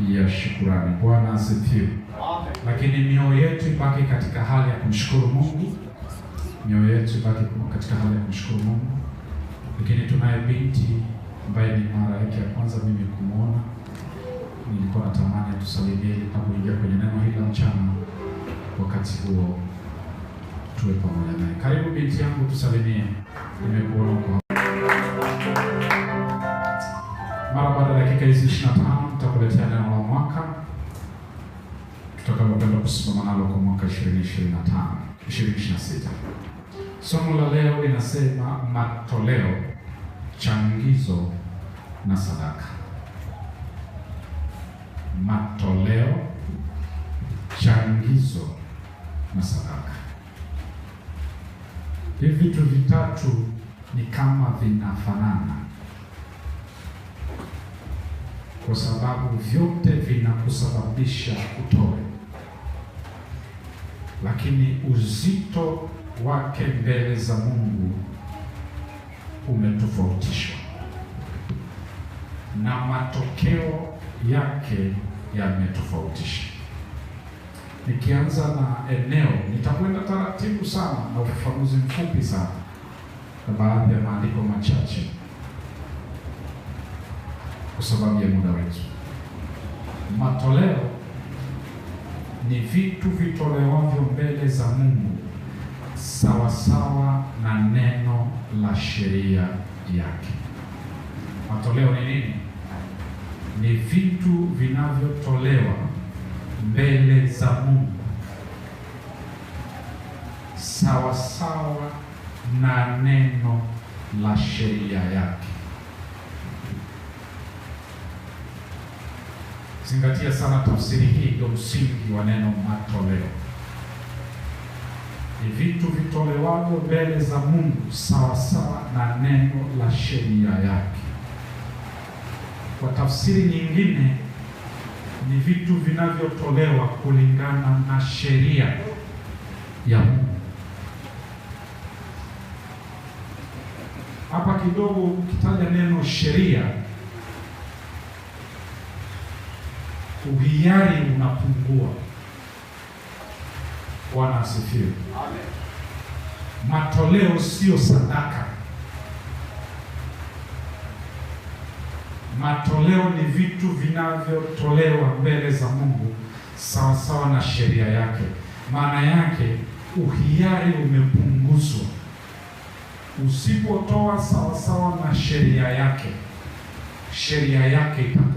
ya shukrani. Bwana asifiwe. Lakini mioyo yetu ibaki katika hali ya kumshukuru Mungu. Mioyo yetu ibaki katika hali ya kumshukuru Mungu. Lakini tunaye binti ambaye ni mara yake ya kwanza mimi kumuona. Nilikuwa natamani tusalimie tunapoingia kwenye neno hili la mchana. Wakati huo tuwe pamoja naye. Karibu binti yangu, tusalimie. Nimekuona kwa mara baada ya dakika hizi 25 tutakuletea neno la mwaka tutakapokwenda kusimama nalo kwa mwaka 2026. Somo la leo linasema matoleo, changizo na sadaka. Matoleo, changizo na sadaka. Hivi vitu vitatu ni kama vinafanana, kwa sababu vyote vinakusababisha utoe, lakini uzito wake mbele za Mungu umetofautishwa na matokeo yake yametofautishwa. Nikianza na eneo, nitakwenda taratibu sana na ufafanuzi mfupi sana na baadhi ya maandiko machache kwa sababu ya muda wetu. Matoleo ni vitu vitolewavyo mbele za Mungu sawasawa na neno la sheria yake. Matoleo ni nini? Ni vitu vinavyotolewa mbele za Mungu sawasawa na neno la sheria yake. Zingatia sana tafsiri hii, ndio msingi wa neno matoleo. Ni vitu vitolewavyo mbele za Mungu sawasawa na neno la sheria yake. Kwa tafsiri nyingine, ni vitu vinavyotolewa kulingana na sheria ya Mungu. Hapa kidogo ukitaja neno sheria, uhiari unapungua. Bwana asifiwe. Amen. Matoleo sio sadaka. Matoleo ni vitu vinavyotolewa mbele za Mungu sawasawa na sheria yake. Maana yake uhiari umepunguzwa. Usipotoa sawasawa na sheria yake itakuwa